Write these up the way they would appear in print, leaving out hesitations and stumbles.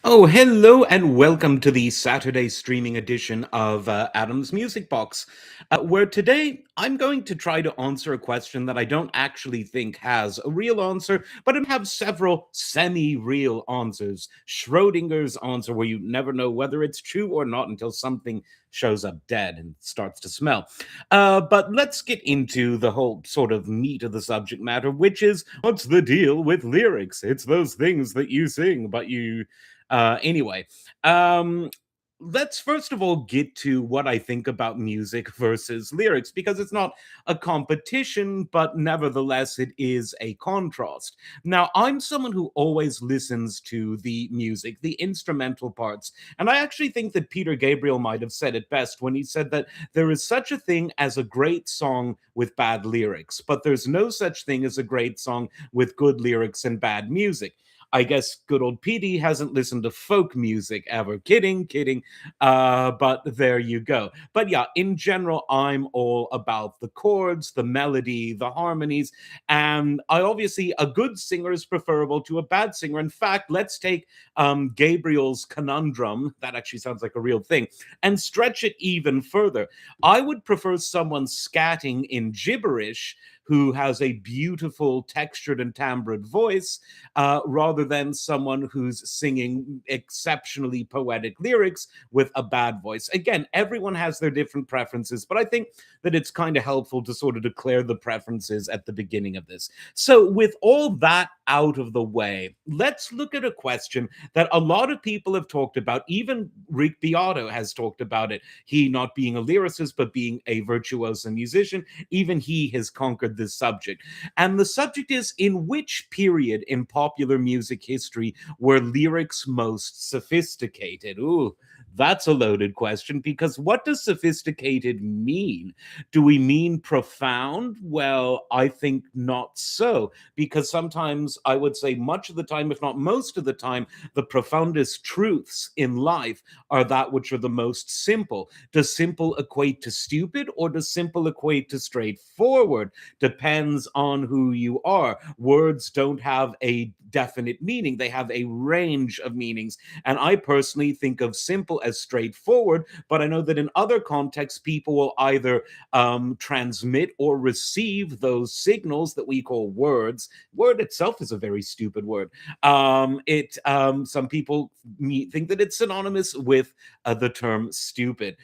Oh, hello and welcome to the Saturday streaming edition of Adam's Music Box, where today I'm going to try to answer a question that I don't actually think has a real answer, but it have several semi-real answers. Schrodinger's answer, where you never know whether it's true or not until something shows up dead and starts to smell. But let's get into the whole sort of meat of the subject matter, which is what's the deal with lyrics? It's those things that you sing, but anyway, um, let's first of all get to what I think about music versus lyrics because it's not a competition, but nevertheless, it is a contrast. Now, I'm someone who always listens to the music, the instrumental parts, and I actually think that Peter Gabriel might have said it best when he said that there is such a thing as a great song with bad lyrics, but there's no such thing as a great song with good lyrics and bad music. I guess good old Petey hasn't listened to folk music ever. Kidding, kidding. But there you go. But yeah, in general, I'm all about the chords, the melody, the harmonies. And I obviously, a good singer is preferable to a bad singer. In fact, let's take Gabriel's conundrum, that actually sounds like a real thing, and stretch it even further. I would prefer someone scatting in gibberish who has a beautiful textured and timbred voice rather than someone who's singing exceptionally poetic lyrics with a bad voice. Again, everyone has their different preferences, but I think that it's kind of helpful to sort of declare the preferences at the beginning of this. So, with all that out of the way, let's look at a question that a lot of people have talked about. Even Rick Beato has talked about it. He not being a lyricist, but being a virtuoso musician. Even he has conquered this subject. And the subject is, in which period in popular music history were lyrics most sophisticated? Ooh, that's a loaded question because what does sophisticated mean? Do we mean profound? Well, I think not so, because sometimes I would say much of the time, if not most of the time, the profoundest truths in life are that which are the most simple. Does simple equate to stupid or does simple equate to straightforward? Depends on who you are. Words don't have a definite meaning, they have a range of meanings. And I personally think of simple as straightforward, but I know that in other contexts, people will either transmit or receive those signals that we call words. Word itself is a very stupid word. It Some people think that it's synonymous with the term stupid.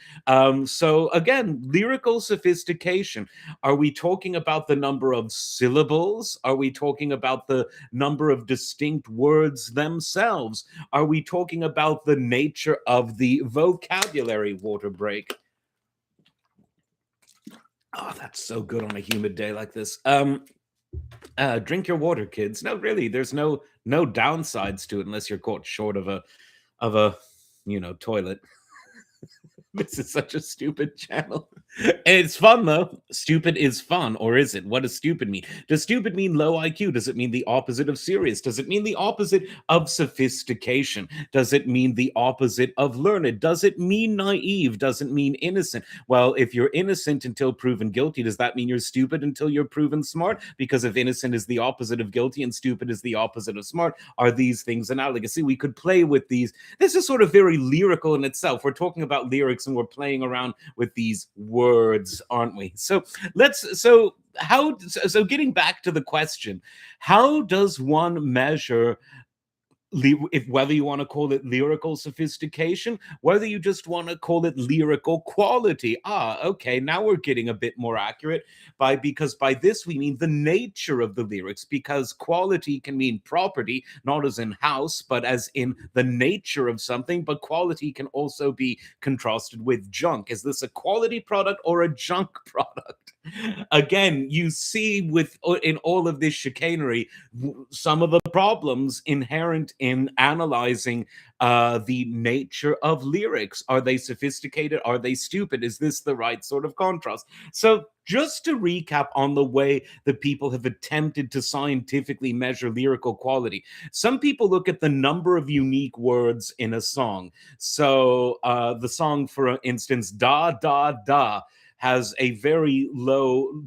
So again, lyrical sophistication. Are we talking about the number of syllables? Are we talking about the number of distinct words themselves? Are we talking about the nature of the vocabulary? Water break. Oh, that's so good on a humid day like this. Drink your water, kids. No, really, there's no downsides to it unless you're caught short of a toilet. This is such a stupid channel. It's fun though. Stupid is fun, or is it? What does stupid mean? Does stupid mean low IQ? Does it mean the opposite of serious? Does it mean the opposite of sophistication? Does it mean the opposite of learned? Does it mean naive? Does it mean innocent? Well, if you're innocent until proven guilty, does that mean you're stupid until you're proven smart? Because if innocent is the opposite of guilty and stupid is the opposite of smart, are these things analogous? See, we could play with these. This is sort of very lyrical in itself. We're talking about lyrics and we're playing around with these words, aren't we? So getting back to the question, how does one measure if whether you want to call it lyrical sophistication, whether you just want to call it lyrical quality? Okay, now we're getting a bit more accurate because by this we mean the nature of the lyrics, because quality can mean property, not as in house, but as in the nature of something. But quality can also be contrasted with junk. Is this a quality product or a junk product? Again, you see with in all of this chicanery some of the problems inherent in analyzing the nature of lyrics. Are they sophisticated? Are they stupid? Is this the right sort of contrast? So, just to recap on the way that people have attempted to scientifically measure lyrical quality, some people look at the number of unique words in a song. So, the song, for instance, Da Da Da, has a very low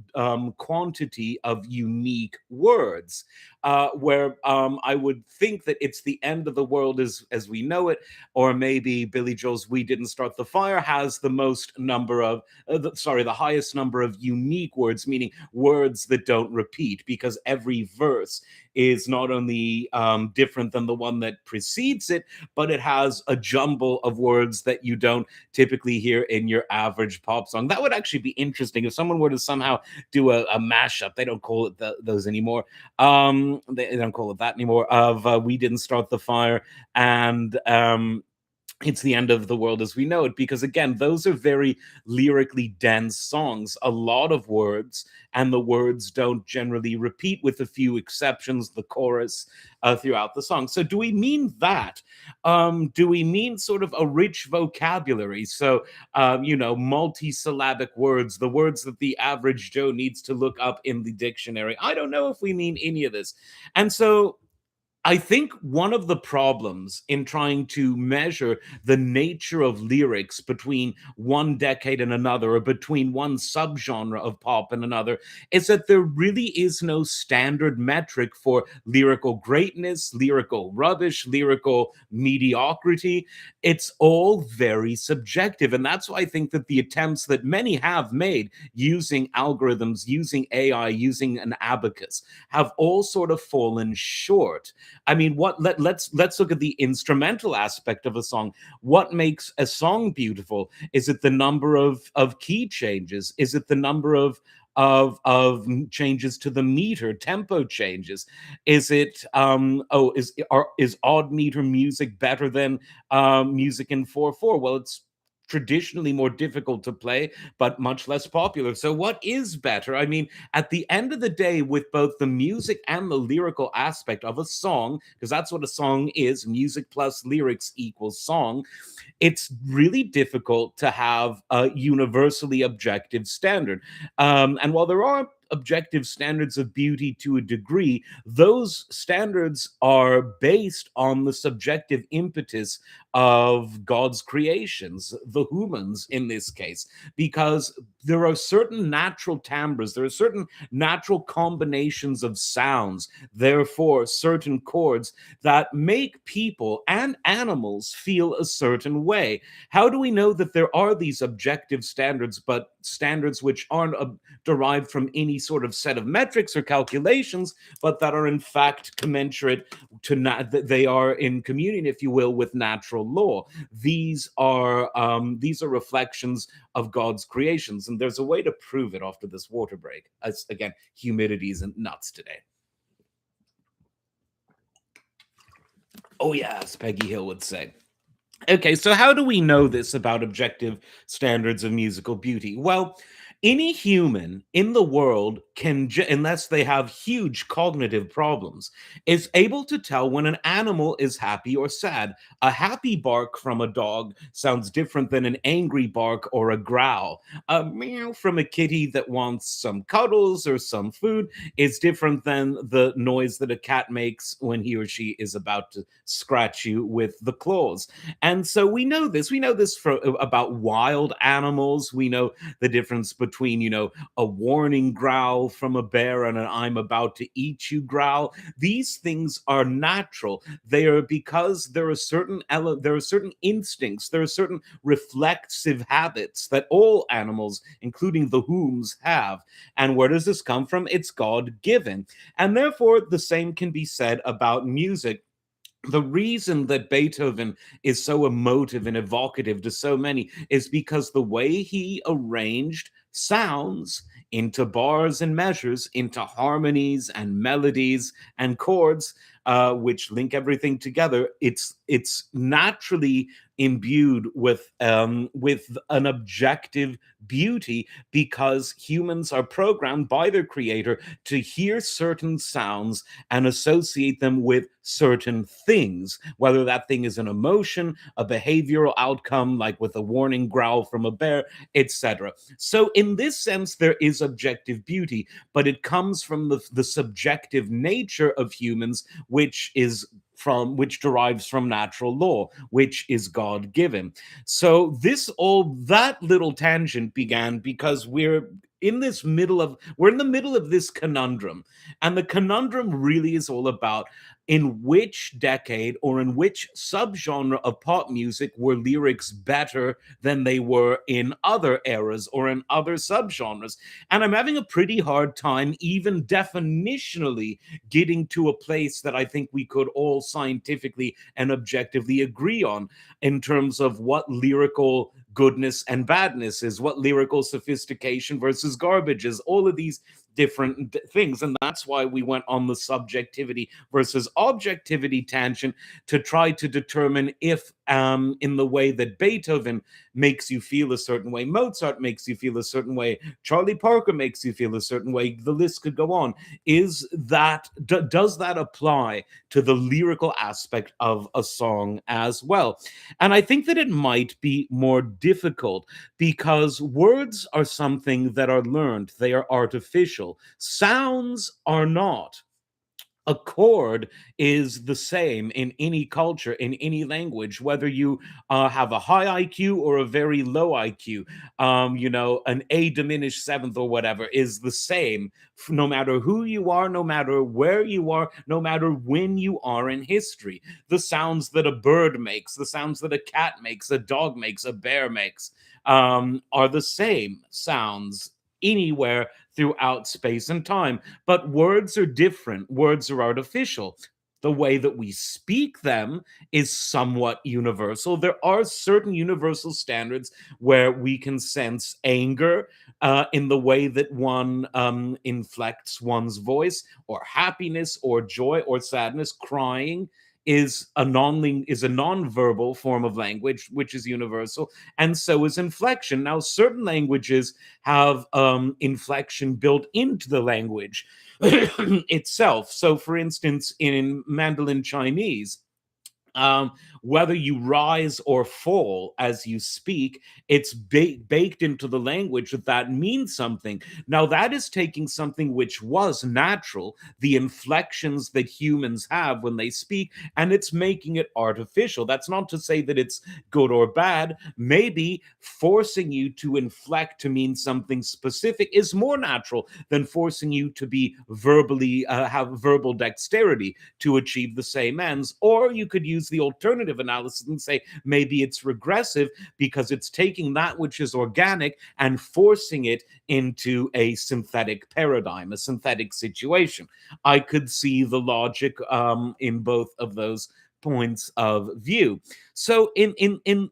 quantity of unique words. where I would think that it's the end of the world as we know it, or maybe Billy Joel's "We Didn't Start the Fire" has the most number of, the highest number of unique words, meaning words that don't repeat, because every verse is not only different than the one that precedes it, but it has a jumble of words that you don't typically hear in your average pop song. That would actually be interesting if someone were to somehow do a mashup. They don't call it those anymore. They don't call it that anymore. Of "We Didn't Start the Fire" and "It's the End of the World as We Know It," because again, those are very lyrically dense songs, a lot of words, and the words don't generally repeat, with a few exceptions, the chorus throughout the song. So do we mean that? Do we mean sort of a rich vocabulary? So multisyllabic words, the words that the average Joe needs to look up in the dictionary? I don't know if we mean any of this. And so I think one of the problems in trying to measure the nature of lyrics between one decade and another, or between one subgenre of pop and another, is that there really is no standard metric for lyrical greatness, lyrical rubbish, lyrical mediocrity. It's all very subjective. And that's why I think that the attempts that many have made using algorithms, using AI, using an abacus, have all sort of fallen short. I mean, let's look at the instrumental aspect of a song. What makes a song beautiful? Is it the number of key changes? Is it the number of changes to the meter, tempo changes? Is it is odd meter music better than music in 4/4? Well, it's traditionally more difficult to play, but much less popular. So what is better? I mean, at the end of the day, with both the music and the lyrical aspect of a song, because that's what a song is, music plus lyrics equals song, it's really difficult to have a universally objective standard. And while there are objective standards of beauty to a degree, those standards are based on the subjective impetus of God's creations, the humans in this case, because there are certain natural timbres, there are certain natural combinations of sounds, therefore, certain chords that make people and animals feel a certain way. How do we know that there are these objective standards, but standards which aren't derived from any sort of set of metrics or calculations, but that are in fact commensurate to that they are in communion, if you will, with natural law? These are reflections of God's creations, and there's a way to prove it after this water break. As again, humidity isn't nuts today. Oh yeah, as Peggy Hill would say. Okay, so how do we know this about objective standards of musical beauty? Well, any human in the world can, unless they have huge cognitive problems, is able to tell when an animal is happy or sad. A happy bark from a dog sounds different than an angry bark or a growl. A meow from a kitty that wants some cuddles or some food is different than the noise that a cat makes when he or she is about to scratch you with the claws. And so we know this. We know this about wild animals. We know the difference between, a warning growl from a bear and an "I'm about to eat you" growl. These things are natural. They are because there are certain instincts, there are certain reflexive habits that all animals, including the whom's, have. And where does this come from? It's God given. And therefore, the same can be said about music. The reason that Beethoven is so emotive and evocative to so many is because the way he arranged sounds into bars and measures, into harmonies and melodies and chords, which link everything together. It's naturally imbued with an objective beauty, because humans are programmed by their creator to hear certain sounds and associate them with certain things, whether that thing is an emotion, a behavioral outcome, like with a warning growl from a bear, etc. So, in this sense, there is objective beauty, but it comes from the subjective nature of humans, which is from which derives from natural law, which is God given. So this all that little tangent began because we're in the middle of this conundrum, and the conundrum really is all about in which decade or in which subgenre of pop music were lyrics better than they were in other eras or in other subgenres. And I'm having a pretty hard time even definitionally getting to a place that I think we could all scientifically and objectively agree on in terms of what lyrical goodness and badness is, what lyrical sophistication versus garbage is, all of these different things. And that's why we went on the subjectivity versus objectivity tangent to try to determine if, in the way that Beethoven makes you feel a certain way, Mozart makes you feel a certain way, Charlie Parker makes you feel a certain way, the list could go on. Does that apply to the lyrical aspect of a song as well? And I think that it might be more difficult because words are something that are learned, they are artificial. Sounds are not. A chord is the same in any culture, in any language, whether you have a high IQ or a very low IQ. An A diminished seventh or whatever is the same, no matter who you are, no matter where you are, no matter when you are in history. The sounds that a bird makes, the sounds that a cat makes, a dog makes, a bear makes, are the same sounds anywhere throughout space and time. But words are different, words are artificial. The way that we speak them is somewhat universal. There are certain universal standards where we can sense anger in the way that one inflects one's voice, or happiness, or joy, or sadness. Crying is a non-verbal form of language which is universal, and so is inflection. Now certain languages have inflection built into the language itself. So for instance, in Mandarin Chinese, um, whether you rise or fall as you speak, it's baked into the language that that means something. Now, that is taking something which was natural, the inflections that humans have when they speak, and it's making it artificial. That's not to say that it's good or bad. Maybe forcing you to inflect to mean something specific is more natural than forcing you to be have verbal dexterity to achieve the same ends. Or you could use the alternative analysis and say maybe it's regressive because it's taking that which is organic and forcing it into a synthetic paradigm, a synthetic situation. I could see the logic in both of those points of view. So in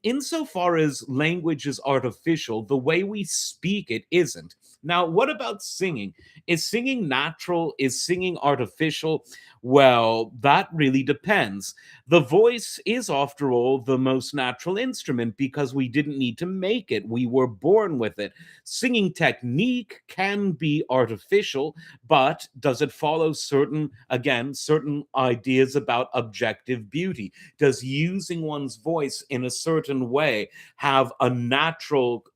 insofar as language is artificial, the way we speak it isn't. Now, what about singing? Is singing natural? Is singing artificial? Well, that really depends. The voice is, after all, the most natural instrument because we didn't need to make it. We were born with it. Singing technique can be artificial, but does it follow certain ideas about objective beauty? Does using one's voice in a certain way have a natural,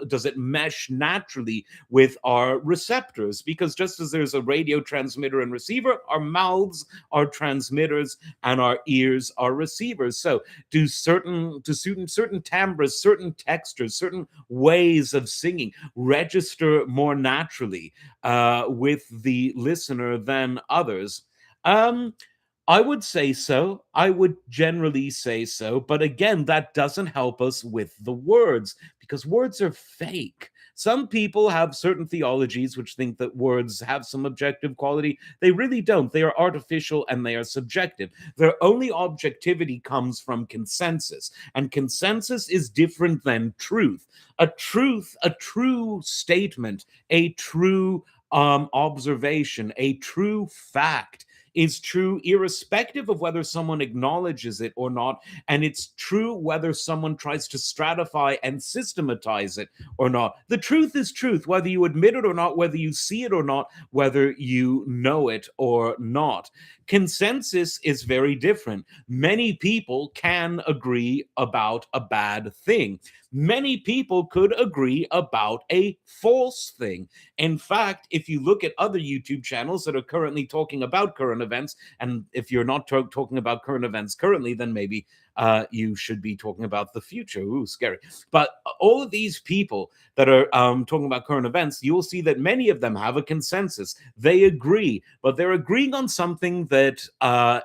does it mesh naturally with our receptors? Because just as there's a radio transmitter and receiver, our mouths are transmitters and our ears are receivers. So certain timbres, certain textures, certain ways of singing register more naturally with the listener than others? Um, I would say so. I would generally say so. But again, that doesn't help us with the words because words are fake. Some people have certain theologies which think that words have some objective quality. They really don't. They are artificial and they are subjective. Their only objectivity comes from consensus, and consensus is different than truth. A true statement, a true observation, a true fact is true irrespective of whether someone acknowledges it or not. And it's true whether someone tries to stratify and systematize it or not. The truth is truth, whether you admit it or not, whether you see it or not, whether you know it or not. Consensus is very different. Many people can agree about a bad thing. Many people could agree about a false thing. In fact, if you look at other YouTube channels that are currently talking about current events, and if you're not talking about current events currently, then maybe you should be talking about the future. Ooh, scary. But all of these people that are talking about current events, you will see that many of them have a consensus. They agree, but they're agreeing on something that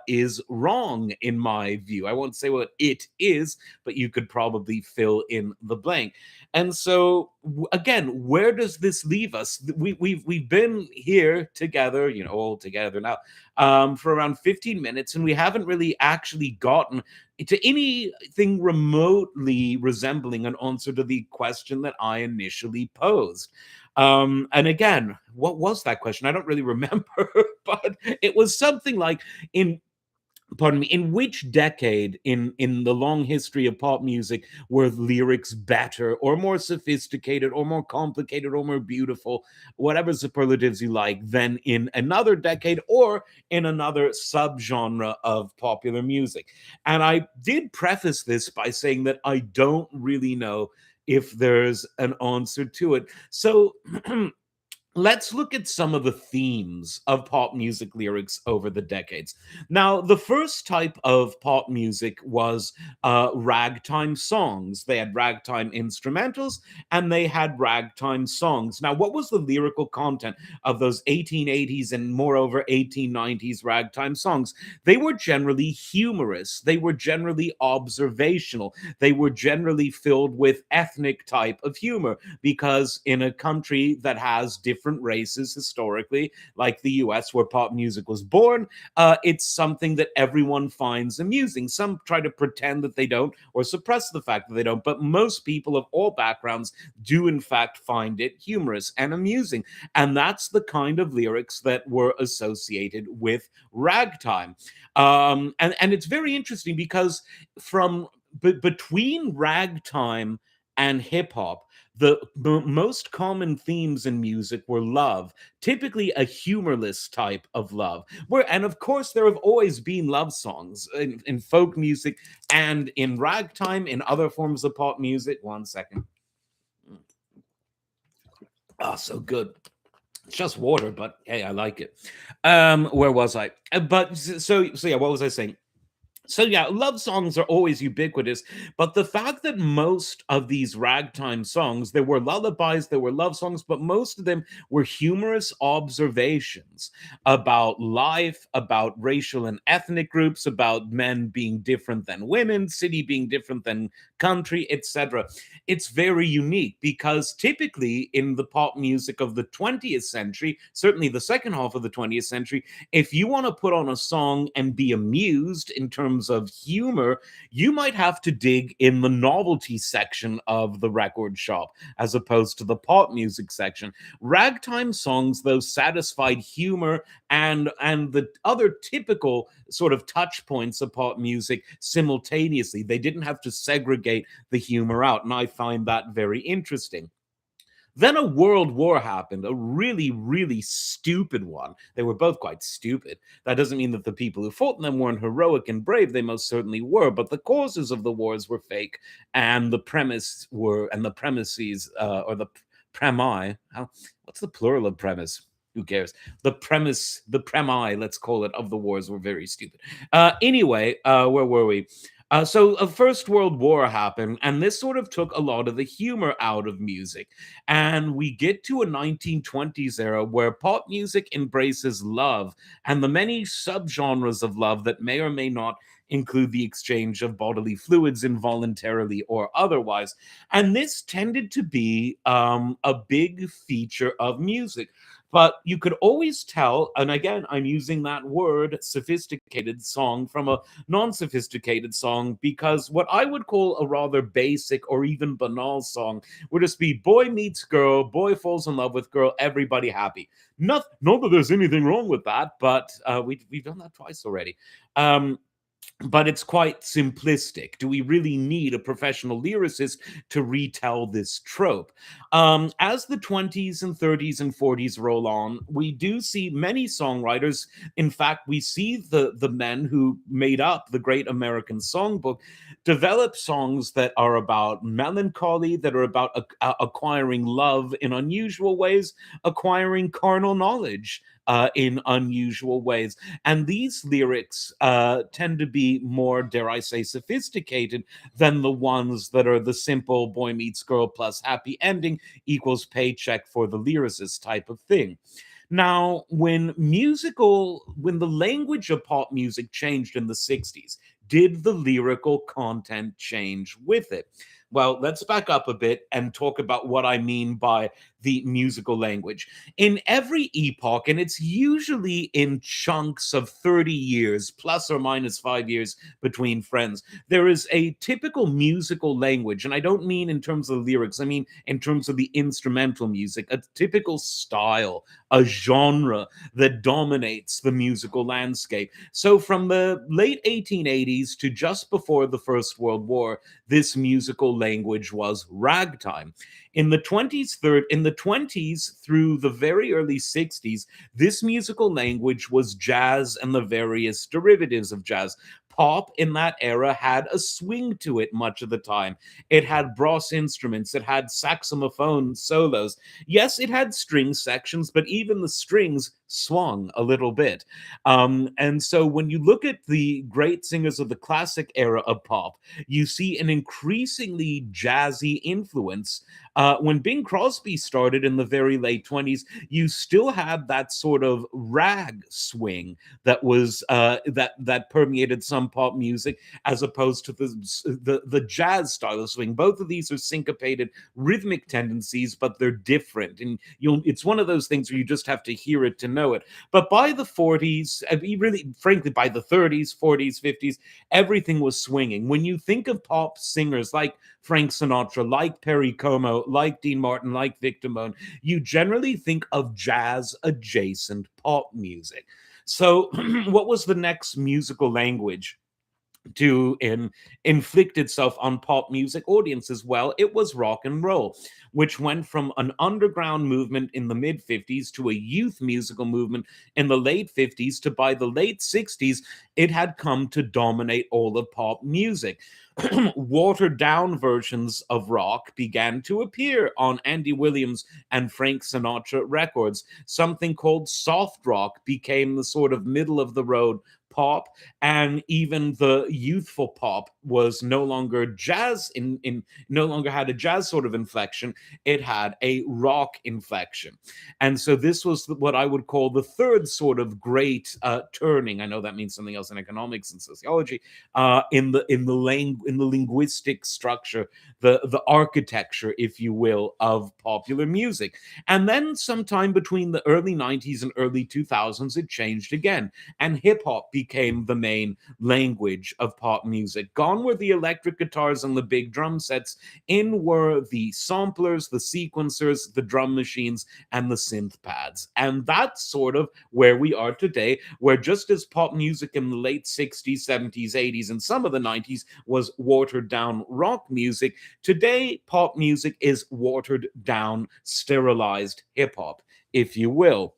is wrong, in my view. I won't say what it is, but you could probably fill in the blank. And so, again, where does this leave us? We've been here together, all together now, for around 15 minutes, and we haven't really actually gotten to anything remotely resembling an answer to the question that I initially posed. And again, what was that question? I don't really remember, but it was something like, in pardon me, in which decade in the long history of pop music were lyrics better or more sophisticated or more complicated or more beautiful, whatever superlatives you like, than in another decade or in another subgenre of popular music? And I did preface this by saying that I don't really know if there's an answer to it. So let's look at some of the themes of pop music lyrics over the decades. Now, the first type of pop music was ragtime songs. They had ragtime instrumentals and they had ragtime songs. Now, what was the lyrical content of those 1880s and moreover 1890s ragtime songs? They were generally humorous, they were generally observational, they were generally filled with ethnic type of humor, because in a country that has different races historically, like the US, where pop music was born, it's something that everyone finds amusing. Some try to pretend that they don't or suppress the fact that they don't, but most people of all backgrounds do, in fact, find it humorous and amusing. And that's the kind of lyrics that were associated with ragtime. And it's very interesting because between ragtime and hip hop, the most common themes in music were love, typically a humorless type of love. And of course, there have always been love songs in folk music and in ragtime, in other forms of pop music. One second. Oh, so good. It's just water, but hey, I like it. Where was I? So yeah, what was I saying? So yeah, love songs are always ubiquitous, but the fact that most of these ragtime songs, there were lullabies, there were love songs, but most of them were humorous observations about life, about racial and ethnic groups, about men being different than women, city being different than country, etc. It's very unique because typically in the pop music of the 20th century, certainly the second half of the 20th century, if you want to put on a song and be amused in terms of humor, you might have to dig in the novelty section of the record shop as opposed to the pop music section. Ragtime songs, though, satisfied humor and the other typical sort of touch points of pop music simultaneously. They didn't have to segregate the humor out, and I find that very interesting. Then a world war happened, a really, really stupid one. They were both quite stupid. That doesn't mean that the people who fought in them weren't heroic and brave. They most certainly were, but the causes of the wars were fake, and the premises, or the premi. What's the plural of premise? Who cares? The premi, let's call it, of the wars were very stupid. Anyway, where were we? So a First World War happened, and this sort of took a lot of the humor out of music. And we get to a 1920s era where pop music embraces love and the many subgenres of love that may or may not include the exchange of bodily fluids involuntarily or otherwise. And this tended to be a big feature of music. But you could always tell, and again, I'm using that word sophisticated song from a non sophisticated song, because what I would call a rather basic or even banal song would just be boy meets girl, boy falls in love with girl, everybody happy. Not that there's anything wrong with that, but we've done that twice already. Um, but it's quite simplistic. Do we really need a professional lyricist to retell this trope? As the 20s and 30s and 40s roll on, we do see many songwriters. In fact, we see the men who made up the Great American Songbook develop songs that are about melancholy, that are about acquiring love in unusual ways, acquiring carnal knowledge in unusual ways. And these lyrics tend to be more, dare I say, sophisticated than the ones that are the simple boy meets girl plus happy ending equals paycheck for the lyricist type of thing. Now, when the language of pop music changed in the 60s, did the lyrical content change with it? Well, let's back up a bit and talk about what I mean by the musical language. In every epoch, and it's usually in chunks of 30 years, plus or minus 5 years between friends, there is a typical musical language. And I don't mean in terms of lyrics, I mean in terms of the instrumental music, a typical style, a genre that dominates the musical landscape. So from the late 1880s to just before the First World War, this musical language was ragtime. In the 20s through the very early 60s, this musical language was jazz and the various derivatives of jazz. Pop in that era had a swing to it much of the time. It had brass instruments, it had saxophone solos. Yes, it had string sections, but even the strings swung a little bit. And so when you look at the great singers of the classic era of pop, you see an increasingly jazzy influence. When Bing Crosby started in the very late 20s, you still had that sort of rag swing that permeated some pop music, as opposed to the jazz style of swing. Both of these are syncopated rhythmic tendencies, but they're different, and it's one of those things where you just have to hear it to know it. But by the 40s, really, frankly, by the 30s, 40s, 50s, everything was swinging. When you think of pop singers like Frank Sinatra, like Perry Como, like Dean Martin, like Vic Damone, you generally think of jazz adjacent pop music. So, what was the next musical language to inflict itself on pop music audiences? Well, it was rock and roll, which went from an underground movement in the mid 50s to a youth musical movement in the late 50s, to by the late 60s, it had come to dominate all of pop music. Watered down versions of rock began to appear on Andy Williams and Frank Sinatra records. Something called soft rock became the sort of middle of the road pop, and even the youthful pop was no longer jazz in no longer had a jazz sort of inflection. It had a rock inflection. And so this was what I would call the third sort of great turning. I know that means something else in economics and sociology, in the linguistic structure, the architecture, if you will, of popular music. And then sometime between the early 90s and early 2000s, it changed again, and hip hop became the main language of pop music. Gone were the electric guitars and the big drum sets. In were the samplers, the sequencers, the drum machines, and the synth pads. And that's sort of where we are today, where just as pop music in the late 60s, 70s, 80s, and some of the 90s was watered down rock music, today pop music is watered down, sterilized hip hop, if you will.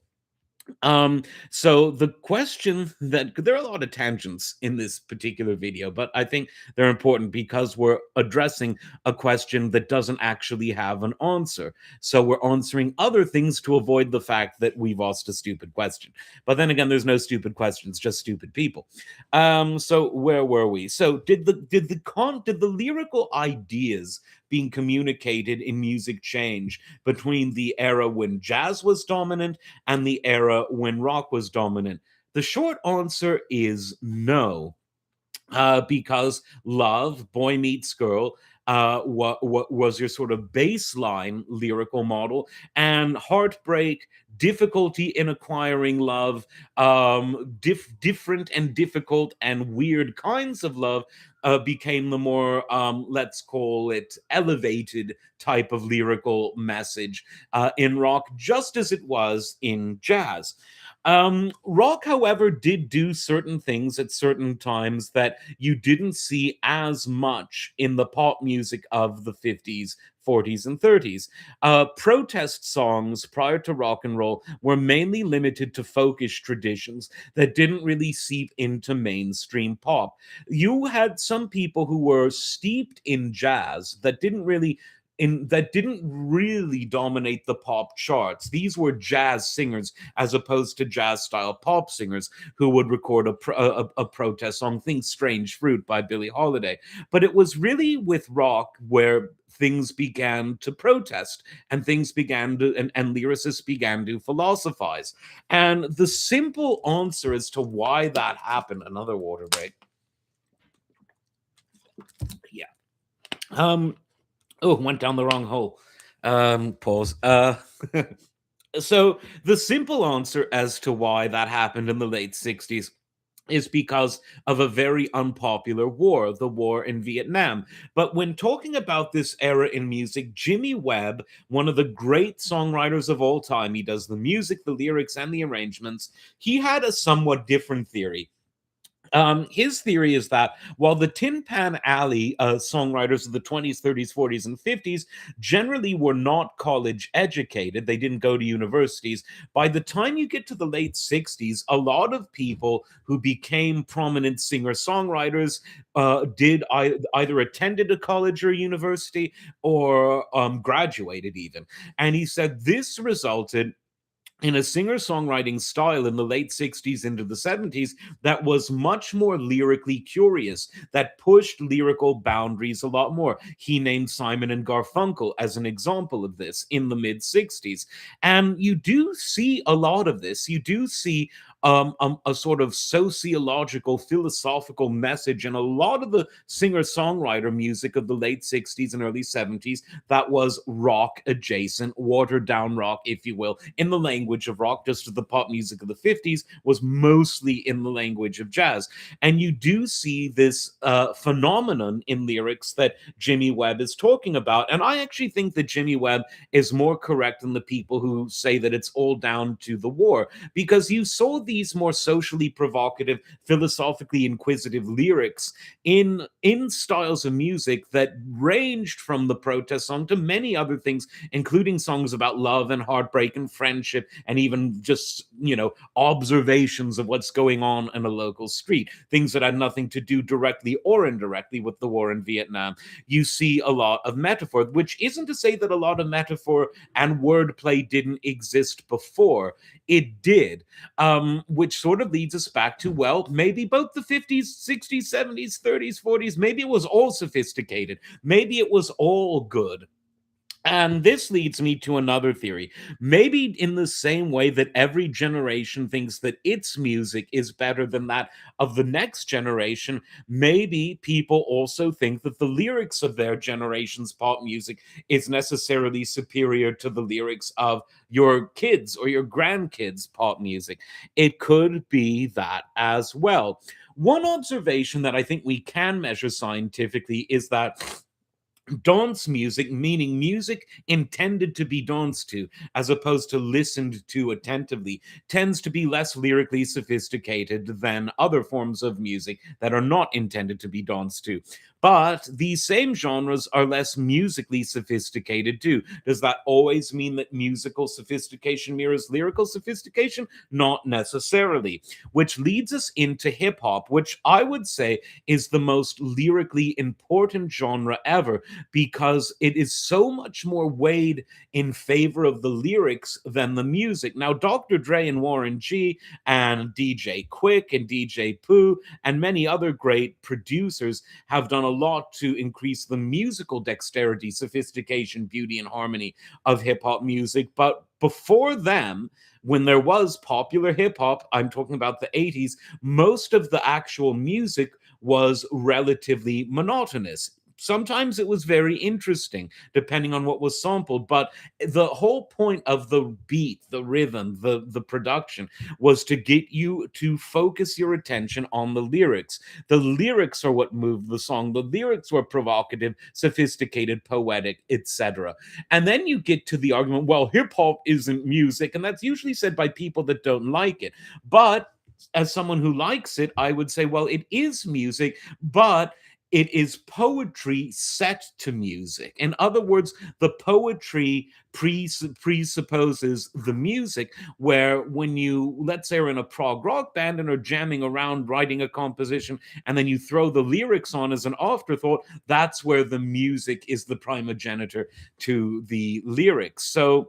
So the question that there are a lot of tangents in this particular video, but I think they're important because we're addressing a question that doesn't actually have an answer. So we're answering other things to avoid the fact that we've asked a stupid question. But then again, there's no stupid questions, just stupid people. So where were we? So did the lyrical ideas being communicated in music change between the era when jazz was dominant and the era when rock was dominant? The short answer is no, because love, boy meets girl, was your sort of baseline lyrical model, and heartbreak, difficulty in acquiring love, different and difficult and weird kinds of love became the more, let's call it, elevated type of lyrical message in rock, just as it was in jazz. Rock, however, did do certain things at certain times that you didn't see as much in the pop music of the 50s, 40s, and 30s. Protest songs prior to rock and roll were mainly limited to folkish traditions that didn't really seep into mainstream pop. You had some people who were steeped in jazz that didn't really dominate the pop charts. These were jazz singers as opposed to jazz style pop singers who would record a protest song. Think Strange Fruit by Billie Holiday. But it was really with rock where things began to protest and things began to and lyricists began to philosophize. And the simple answer as to why that happened, another water break. Yeah. Um oh, went down the wrong hole. Pause. So the simple answer as to why that happened in the late 60s is because of a very unpopular war, the war in Vietnam. But when talking about this era in music, Jimmy Webb, one of the great songwriters of all time, he does the music, the lyrics, and the arrangements, he had a somewhat different theory. His theory is that while the Tin Pan Alley songwriters of the 20s, 30s, 40s, and 50s generally were not college educated, they didn't go to universities. By the time you get to the late 60s, a lot of people who became prominent singer songwriters did either attended a college or university or graduated even. And he said this resulted in a singer songwriting style in the late 60s into the 70s that was much more lyrically curious, that pushed lyrical boundaries a lot more. He named Simon and Garfunkel as an example of this in the mid 60s. And you do see a lot of this. You do see a sort of sociological, philosophical message in a lot of the singer songwriter music of the late 60s and early 70s that was rock adjacent, watered down rock, if you will, in the language of rock, just as the pop music of the 50s was mostly in the language of jazz. And you do see this phenomenon in lyrics that Jimmy Webb is talking about. And I actually think that Jimmy Webb is more correct than the people who say that it's all down to the war, because you saw these more socially provocative, philosophically inquisitive lyrics in styles of music that ranged from the protest song to many other things, including songs about love and heartbreak and friendship, and even just observations of what's going on in a local street, things that had nothing to do directly or indirectly with the war in Vietnam. You see a lot of metaphor, which isn't to say that a lot of metaphor and wordplay didn't exist before. It did, which sort of leads us back to, well, maybe both the 50s, 60s, 70s, 30s, 40s, maybe it was all sophisticated. Maybe it was all good. And this leads me to another theory. Maybe in the same way that every generation thinks that its music is better than that of the next generation, maybe people also think that the lyrics of their generation's pop music is necessarily superior to the lyrics of your kids or your grandkids' pop music. It could be that as well. One observation that I think we can measure scientifically is that dance music, meaning music intended to be danced to as opposed to listened to attentively, tends to be less lyrically sophisticated than other forms of music that are not intended to be danced to. But these same genres are less musically sophisticated too. Does that always mean that musical sophistication mirrors lyrical sophistication? Not necessarily. Which leads us into hip hop, which I would say is the most lyrically important genre ever, because it is so much more weighed in favor of the lyrics than the music. Now, Dr. Dre and Warren G and DJ Quick and DJ Pooh and many other great producers have done a lot to increase the musical dexterity, sophistication, beauty, and harmony of hip hop music. But before them, when there was popular hip hop, I'm talking about the 80s, most of the actual music was relatively monotonous. sometimes it was very interesting, depending on what was sampled. But the whole point of the beat, the rhythm, the production was to get you to focus your attention on the lyrics. The lyrics are what moved the song. The lyrics were provocative, sophisticated, poetic, etc. And then you get to the argument, well, hip hop isn't music. And that's usually said by people that don't like it. But as someone who likes it, I would say, well, it is music, but it is poetry set to music. In other words, the poetry presupposes the music, where when you, let's say, are in a prog rock band and are jamming around writing a composition, and then you throw the lyrics on as an afterthought, that's where the music is the primogenitor to the lyrics. So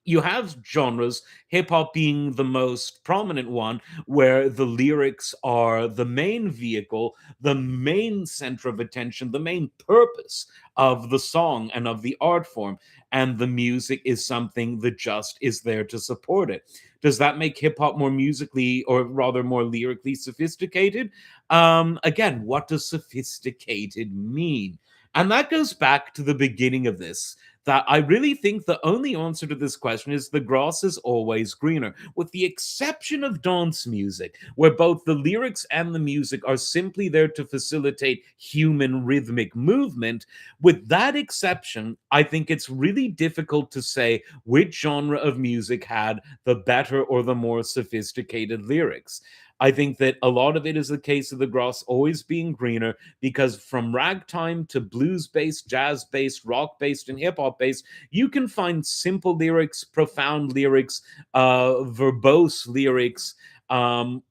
you have genres, hip hop being the most prominent one, where the lyrics are the main vehicle, the main center of attention, the main purpose of the song and of the art form. And the music is something that just is there to support it. Does that make hip hop more musically, or rather more lyrically sophisticated? Again, what does sophisticated mean? And that goes back to the beginning of this, that I really think the only answer to this question is the grass is always greener, with the exception of dance music, where both the lyrics and the music are simply there to facilitate human rhythmic movement. With that exception, I think it's really difficult to say which genre of music had the better or the more sophisticated lyrics. I think that a lot of it is the case of the grass always being greener, because from ragtime to blues based, jazz based, rock based, and hip hop based, you can find simple lyrics, profound lyrics, verbose lyrics, um,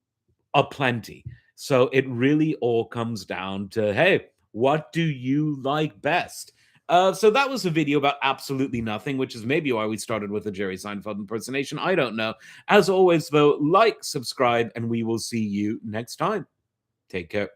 aplenty. So it really all comes down to, hey, what do you like best? So that was a video about absolutely nothing, which is maybe why we started with a Jerry Seinfeld impersonation. I don't know. As always, though, like, subscribe, and we will see you next time. Take care.